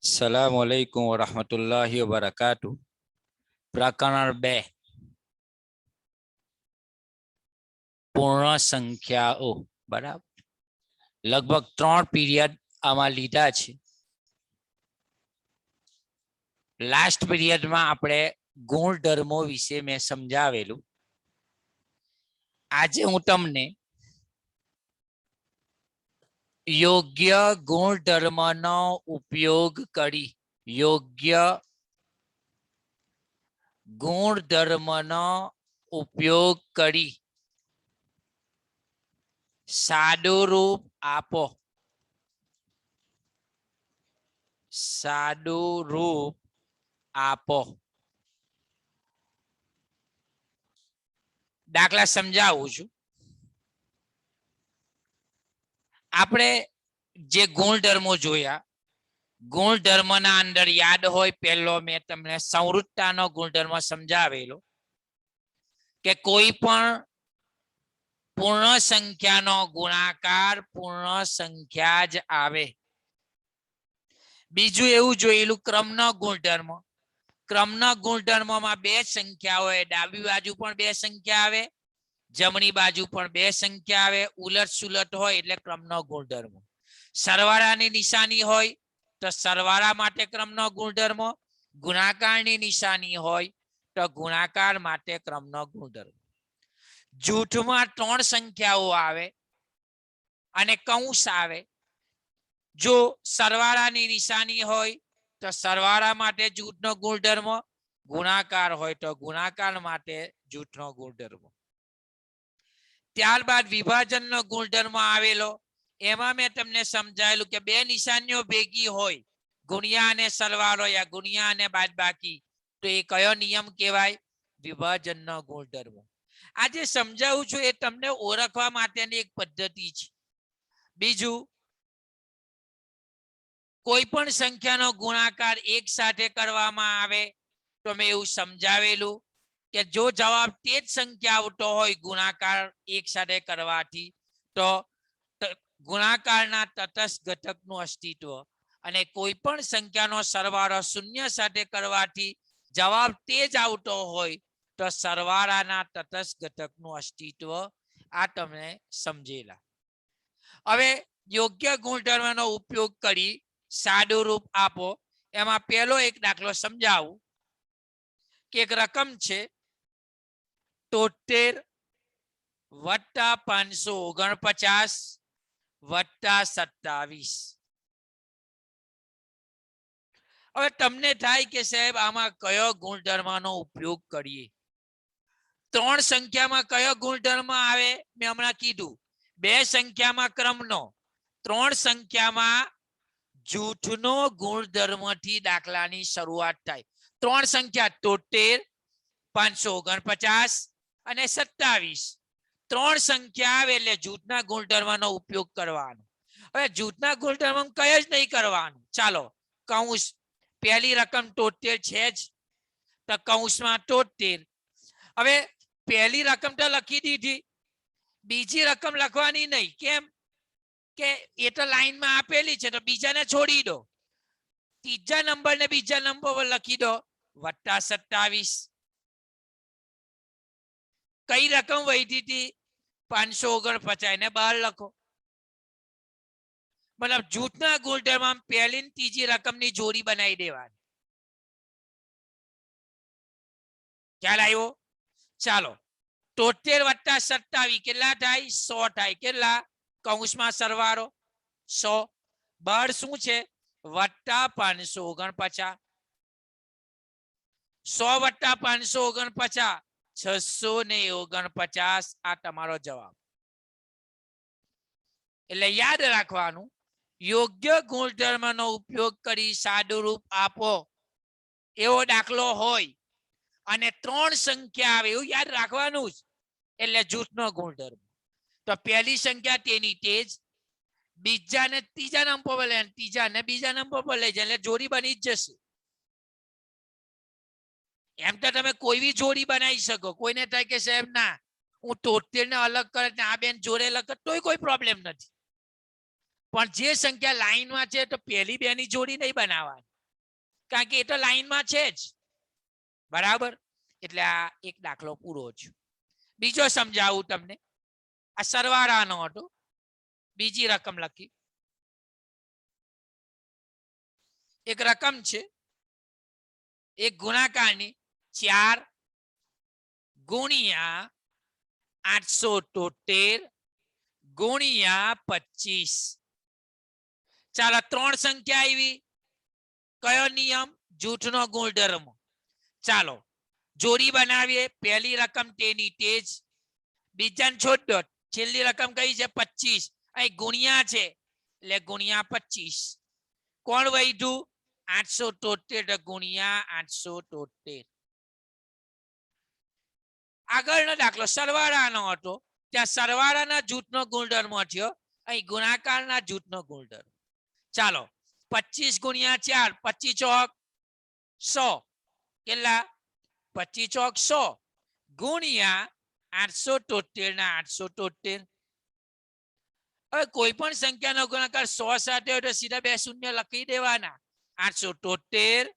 अस्सलामुअलैकुम वरहमतुल्लाहि वबरकातुहू। प्रकरण 2 पूर्ण संख्याओ। बराबर लगभग 3 पीरियड आमां लीधा छे। लास्ट पीरियड में आपणे गुणधर्मो विषे मैं समझावेलू। आज हूँ तमने योग्य गुणधर्मनो उपयोग करी योग्य गुणधर्मनो उपयोग करी सादुरूप आपो। सादुरूप आपो। दाखला समझावुं छुं। आपणे जे गुणधर्मो जोया गुणधर्मना अंदर याद होय पहेलो मैं तमने संवृत्तानो गुणधर्म समझावेलो के कोई पण पूर्ण संख्यानो गुणाकार पूर्ण संख्या ज आवे। बीजू एवुं जोयेलुं क्रमनो गुणधर्म। क्रमना गुणधर्म में 2 संख्या होय, डाबी बाजू पण 2 संख्या आवे, जमणी बाजू पण 2 संख्या आवे, उलट सुलट होय એટલે क्रमनो गुणधर्म। सरवाळानी निशानी होय तो सरवाळा माटे क्रमनो गुणधर्म, गुणाकारनी निशानी होय तो गुणाकार माटे क्रमनो गुणधर्म। जूठमां 3 संख्याओ आवे अने कौंस आवे। जो सरवाळानी निशानी होय तो सरवाळा माटे जूठनो गुणधर्म, गुणाकार होय तो गुणाकार माटे जूठनो गुणधर्म। त्यारबाद विभाजननो गुणधर्म आवेलो। एमां मैं तमने समजायेलुं के 2 निशानीओ भेगी होय, गुणिया अने सरवाळो या गुणिया अने बादबाकी, तो ए कयो नियम कहेवाय? विभाजननो गुणधर्म। आजे समजावुं छुं ए तमने ओळखवा माटेनी एक पद्धति छे। बीजू कोई पण संख्यानो गुणाकार एक साथे करवामां आवे तो मैं एवुं समजावेलुं के जो जवाब ते ज संख्या आवतो होय गुणाकार एक साथे करवाथी तो गुणाकारना तटस्थ घटकनुं अस्तित्व अने कोई पण संख्यानो सरवाळो शून्य साथे करवाथी जवाब ते ज आवतो होय तो सरवाळाना तटस्थ घटकनुं अस्तित्व आ तमने समजेला। हवे योग्य गुणधर्मनो उपयोग करी सादुरूप आपो। एमां पहेलो एक दाखलो समजावुं के एक रकम छे 73 वत्ता 549 वत्ता 27। हवे तमने थाय के साहेब आमां कयो गुणधर्मनो उपयोग करीए? 3 संख्या में कयो गुणधर्म आवे? मैं हमणां कीधुं 2 संख्या में क्रमनो, 3 संख्या में जूठनो गुणधर्म थी दाखलानी शरूआत थाय। 3 संख्या 73 549 અને 27 3 संख्या आवे એટલે જૂથના ગુણધર્મનો ઉપયોગ કરવાનો। હવે જૂથના ગુણધર્મ કઈ જ નહીં કરવાનું। ચાલો કૌંસ પહેલી રકમ 73 છે જ તો કૌંસમાં 73। હવે પહેલી રકમ તો લખી દીધી, બીજી રકમ લખવાની નહીં। કેમ કે એ તો લાઈનમાં આપેલી છે તો બીજાને છોડી દો। ત્રીજા નંબરને બીજા નંબર પર લખી દો વત્તા 27। कई रकम वही थी 549 ने बाहर लखो। मतलब जूठना गुणधर्म में पहली तीजी रकम नी जोड़ी बनाई देवानी। ख्याल आयो? चालो 73 वत्ता 27 केटला थाय? 100 थाय। केटला? कौंस में सरवाळो 100 बाहर शुं छे? वत्ता 549। 100 वत्ता 549 649 आ तमारो जवाब। એટલે યાદ રાખવાનું યોગ્ય ગુણધર્મનો ઉપયોગ કરી સાદુરૂપ આપો એવો દાખલો હોય અને 3 સંખ્યા આવે એવું યાદ રાખવાનું જ એટલે જૂથનો ગુણધર્મ। તો પહેલી સંખ્યા તેની તેજ, બીજાને ત્રીજા નંબર પર લઈ ત્રીજાને બીજા નંબર પર લઈ જાય એટલે જોડી બની જ જશે। एम तो तमे कोई भी जोड़ी बनाई सको। कोई ने थाय के साहेब ना हूँ 73 ने अलग करे आ बेन जोड़े लगे तो कोई प्रॉब्लम नहीं। पण जे संख्या लाइन में छे तो पहली बेनी जोड़ी नहीं बनावानी। કારણ કે એ તો લાઈનમાં છે જ, બરાબર. એટલે આ એક દાખલો પૂરો છે. બીજો સમજાવું તમને. આ સરવાળાનો હતો. બીજી રકમ લખી. એક રકમ છે, એક ગુણાકારની 4 ગુણ્યા 873 ગુણ્યા 25. ચાલો 3 સંખ્યા આવી. કયો નિયમ? જૂથનો ગુણધર્મ. ચાલો જોડી બનાવીએ. પહેલી રકમ તેની તેજ, બીજાને છોડ દો. છેલ્લી રકમ કઈ છે? 25. અહીં ગુણ્યા છે એટલે ગુણ્યા 25. કોણ વધ્યું? 873 ગુણ્યા 873. આગળનો દાખલો સરવાળાનો હતો. ત્યાં સરવાળાના જૂથનો ગુણધર્મ થયો, અહીં ગુણાકારના જૂથનો ગુણધર્મ. ચાલો 25 ગુણ્યા 4, 25 ચોક 100. કેટલા? 25 ચોક 100 ગુણ્યા 873 ના 873. હવે કોઈ પણ સંખ્યાનો ગુણાકાર 100 સાથે હોય તો સીધા 2 શૂન્ય લખી દેવાના. 873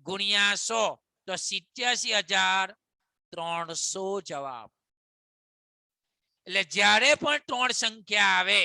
ગુણ્યા 100 તો 87,300 જવાબ. એટલે જ્યારે પણ 3 સંખ્યા આવે,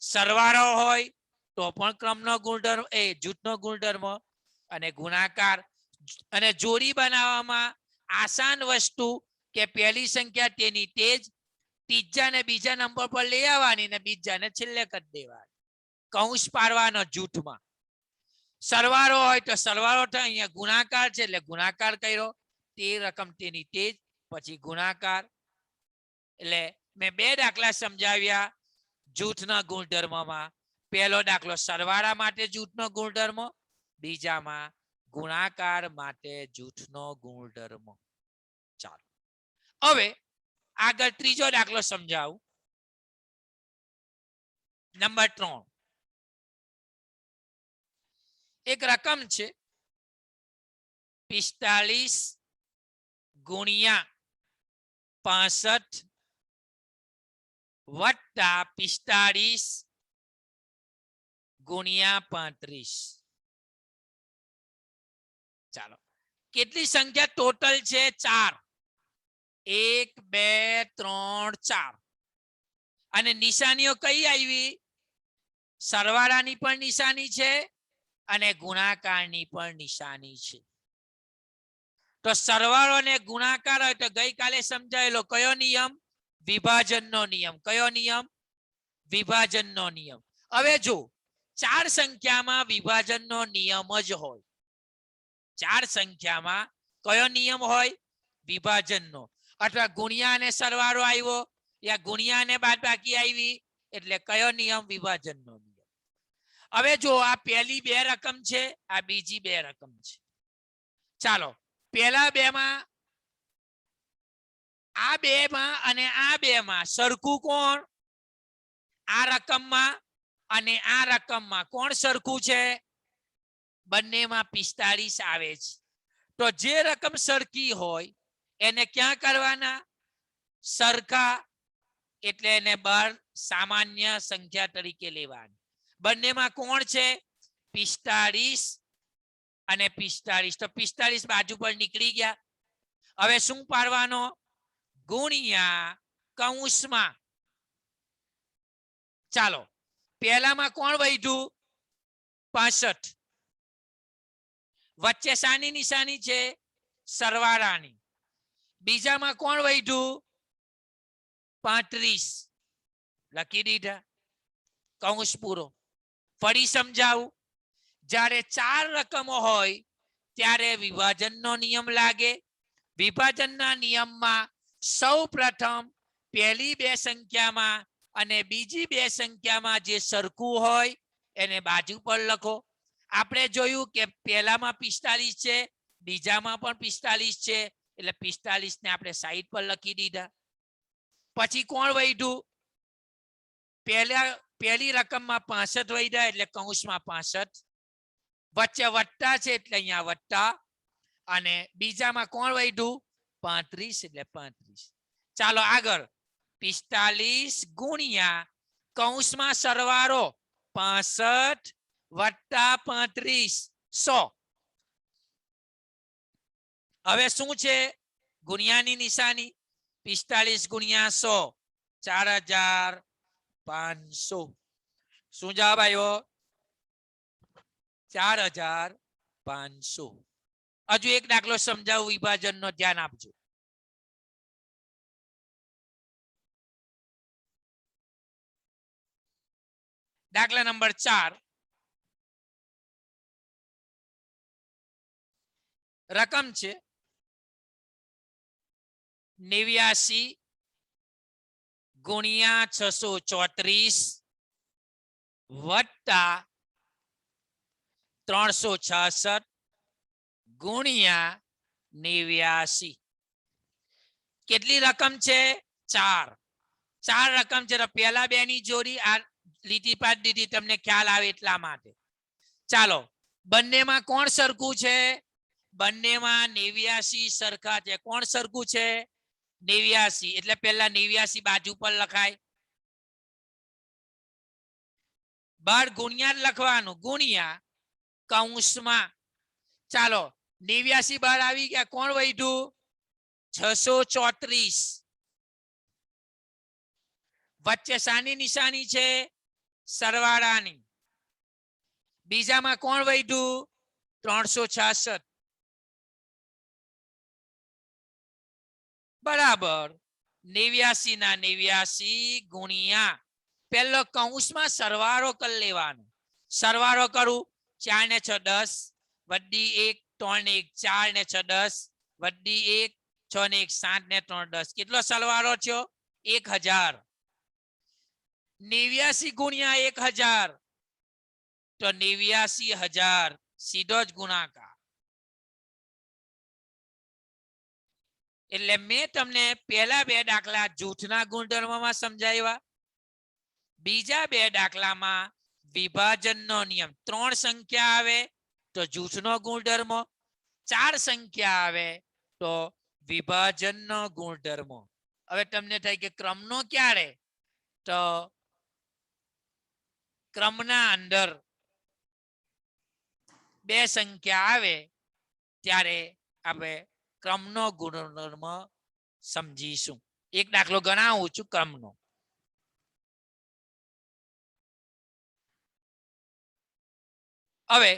સરવાળો હોય તો પણ ક્રમનો ગુણધર્મ જૂથનો ગુણધર્મ, અને ગુણાકાર અને જોડી બનાવવામાં આસાન વસ્તુ કે પહેલી સંખ્યા તેની તેજ, ત્રીજાને બીજા નંબર પર લઈ આવવાની ને બીજાને છેલ્લે કરી દેવાની. કૌંસ પાડવાનો જૂથમાં. સરવાળો હોય તો સરવાળો થાય. અહીંયા ગુણાકાર છે એટલે ગુણાકાર કર્યો. તે રકમ તેની તેજ, પછી ગુણાકાર. એટલે મેં 2 દાખલા સમજાવ્યા જૂથના ગુણધર્મમાં. પહેલો દાખલો સરવાળા માટે જૂથનો ગુણધર્મ, બીજામાં ગુણાકાર માટે જૂથનો ગુણધર્મ. ચાલો હવે આગળ ત્રીજો દાખલો સમજાવું. નંબર 3. એક રકમ છે 45 ગુણ્યા 65 વત્તા 45 ગુણ્યા 35. ચાલો કેટલી સંખ્યા ટોટલ છે? 4. 1 2 3 4. અને નિશાનીઓ કઈ આવી? સરવાળાની પણ નિશાની છે અને ગુણાકારની પણ નિશાની છે. તો સરવાળો અને ગુણાકાર હોય તો ગઈકાલે સમજાયેલો કયો નિયમ? વિભાજનનો નિયમ. કયો નિયમ? વિભાજનનો નિયમ. હવે જો 4 સંખ્યામાં વિભાજનનો નિયમ જ હોય. 4 સંખ્યામાં કયો નિયમ હોય? વિભાજનનો. અથવા ગુણ્યા અને સરવાળો આવ્યો, યા ગુણ્યા અને બાદબાકી આવી, એટલે કયો નિયમ? વિભાજનનો નિયમ. હવે જો આ પહેલી 2 રકમ છે, આ બીજી 2 રકમ છે. ચાલો પહેલા 2 માં, આ 2 માં અને આ 2 માં સરખું કોણ? આ રકમમાં અને આ રકમમાં કોણ સરખું છે? બંનેમાં 45 આવે છે. તો જે રકમ સરખી હોય એને ક્યાં કરવાના? સરખા. એટલે એને બહાર સામાન્ય સંખ્યા તરીકે લેવાની. બંનેમાં કોણ છે? 45 અને 45. તો 45 બાજુ પર નીકળી ગયા. હવે શું પાડવાનો? ગુણ્યા કૌંસમાં. ચાલો પહેલામાં કોણ વધ્યું? 65. વચ્ચે શાની નિશાની છે? સરવાળાની. બીજામાં કોણ વધ્યું? 35. લખી દીધા. કૌંસ પૂરો. ફરી સમજાવું. જ્યારે 4 રકમો હોય ત્યારે વિભાજનનો નિયમ લાગે. વિભાજનના નિયમમાં સૌ પ્રથમ પહેલી 2 સંખ્યામાં અને બીજી 2 સંખ્યામાં જે સરખું હોય એને બાજુ પર લખો. આપણે જોયું કે પહેલામાં 45 છે, બીજામાં પણ 45 છે, એટલે 45 ને આપણે સાઈડ પર લખી દીધા. પછી કોણ વધ્યું? પહેલી રકમમાં 65 વધ્યા એટલે કૌંસમાં 65. વચ્ચે વત્તા છે એટલે અહીંયા વત્તા. અને બીજામાં કોણ વધ્યું? 35 એટલે 35. ચાલો આગળ 45 ગુણ્યા કૌંસમાં સરવાળો 65 વત્તા 35 100. હવે શું છે ગુણ્યાની નિશાની 45 ગુણ્યા 100 4500 શું જવાબ આવ્યો 4500 હજુ એક દાખલો સમજાવું વિભાજનનો ધ્યાન આપજો દાખલા નંબર 4 રકમ છે 89 ગુણ્યા 634 વત્તા 366 ગુણ્યા 89 કેટલી રકમ છે 4 રકમ છે તો પહેલા બે ની જોડી આ લીટી પાડી દીધી તમને ખ્યાલ આવે એટલા માટે ચાલો બંનેમાં કોણ સરખું છે બંનેમાં 89 સરખા છે કોણ સરખું છે 89 એટલે પહેલા 89 બાજુ પર લખાય બાર ગુણ્યા લખવાનું ગુણ્યા કૌંસમાં ચાલો 89 બાર આવી ગયા કોણ વધ્યું 634 વચ્ચે શાની નિશાની છે સરવાળાની બીજામાં કોણ વધ્યું 366 બરાબર 89 ના 89 ગુણ્યા પહેલો કૌંસમાં સરવાળો કરી લેવાનો સરવાળો કરું 4 ને 6 10 વડી 1 3 ને 1 4 ને 6 10 વડી 1 6 ને 1 7 ને 3 10 કેટલો સરવાળો થયો 1000 89 ગુણ્યા 1000 તો 89000 સીધો જ ગુણાકાર એટલે મેં તમને પહેલા બે દાખલા જૂથના ગુણધર્મમાં સમજાવ્યા બીજા બે દાખલામાં વિભાજનનો નિયમ 3 સંખ્યા આવે તો જૂથનો ગુણધર્મ 4 સંખ્યા આવે તો વિભાજનનો ગુણધર્મ હવે તમને થાય કે ક્રમનો ક્યારે તો ક્રમના અંદર બે સંખ્યા આવે ત્યારે આપણે ક્રમનો ગુણધર્મ સમજીશું એક દાખલો ગણાવું છું ક્રમનો હવે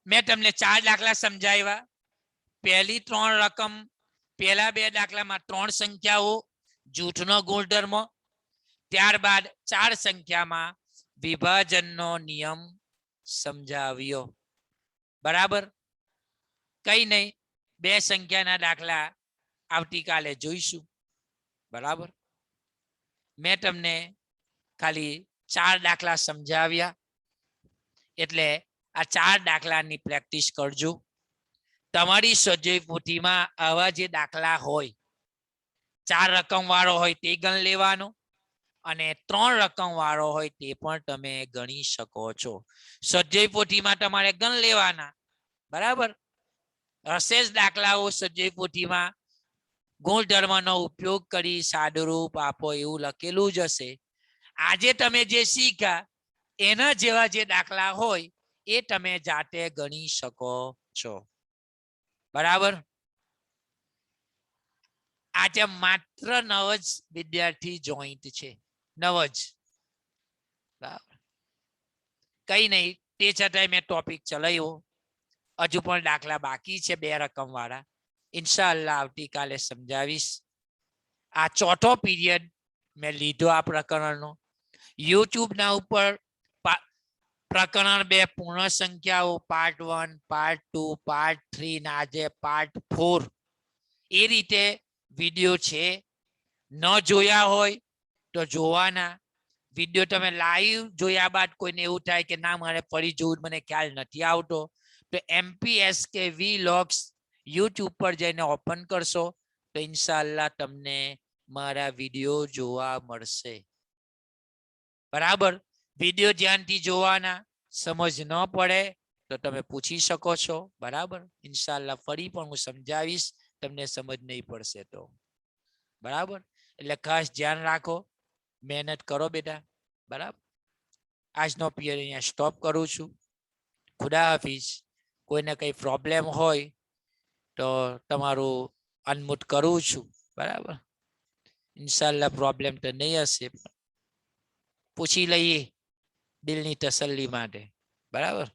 મેં તમને 4 દાખલા સમજાવ્યા પહેલી 3 રકમ પહેલા બે દાખલામાં 3 સંખ્યાઓ જૂથનો ગુણધર્મ ત્યારબાદ 4 સંખ્યામાં વિભાજનનો નિયમ સમજાવ્યો બરાબર કઈ નહીં બે સંખ્યાના દાખલા આવતીકાલે જોઈશું બરાબર મેં તમને ખાલી 4 દાખલા સમજાવ્યા એટલે આ 4 દાખલાની પ્રેક્ટિસ કરજો તમારી સ્વાધ્યાય પોથીમાં આવા જે દાખલા હોય 4 રકમ વાળો હોય તે ગણ લેવાનો અને 3 રકમ વાળો હોય તે પણ તમે ગણી શકો છો સ્વાધ્યાય પોથીમાં તમારે ગણ લેવાના બરાબર અશેષ દાખલાઓ સ્વાધ્યાય પોથીમાં ગુણધર્મનો ઉપયોગ કરી સાદુરૂપ આપો એવું લખેલું જ હશે આજે તમે જે શીખ્યા એના જેવા જે દાખલા હોય એ તમે જાતે ગણી શકો છો બરાબર આજે માત્ર 9 જ વિદ્યાર્થી જોઈન્ટ છે 9 જ બરાબર કઈ નહીં તે છતાંય મેં ટોપિક ચલાવ્યો હજુ પણ દાખલા બાકી છે 2 રકમ વાળા ઇન્શાઅલ્લાહ આવતીકાલે સમજાવીશ આ ચોથો પીરિયડ મેં લીધો આ પ્રકરણનો યુટ્યુબ ના ઉપર પ્રકરણ 2 પૂર્ણ સંખ્યાઓ પાર્ટ 1 પાર્ટ 2 પાર્ટ 3 ના આજે પાર્ટ 4 એ રીતે વિડિયો છે ન જોયા હોય તો જોવાના વિડિયો તમે લાઈવ જોયા બાદ કોઈને એવું થાય કે ના મારે ફરી જોવું મને ખ્યાલ નથી આવતો તો MPSK vlogs YouTube પર જઈને ઓપન કરશો તો ઇન્શાઅલ્લાહ તમને મારા વિડિયો જોવા મળશે બરાબર વિડિયો ધ્યાનથી જોવાના સમજ ન પડે તો તમે પૂછી શકો છો બરાબર ઇન્શાઅલ્લાહ ફરી પણ હું સમજાવીશ તમને સમજ નહીં પડશે તો બરાબર એટલે ખાસ ધ્યાન રાખો મહેનત કરો બેટા બરાબર આજનો પીરિયડ અહીંયા સ્ટોપ કરું છું ખુદા હાફિઝ કોઈને કઈ પ્રોબ્લેમ હોય તો તમારું અનમ્યુટ કરું છું, બરાબર. ઇન્શાલ્લાહ પ્રોબ્લેમ તો નહીં હશે, પૂછી લઈએ દિલની તસલ્લી માટે, બરાબર.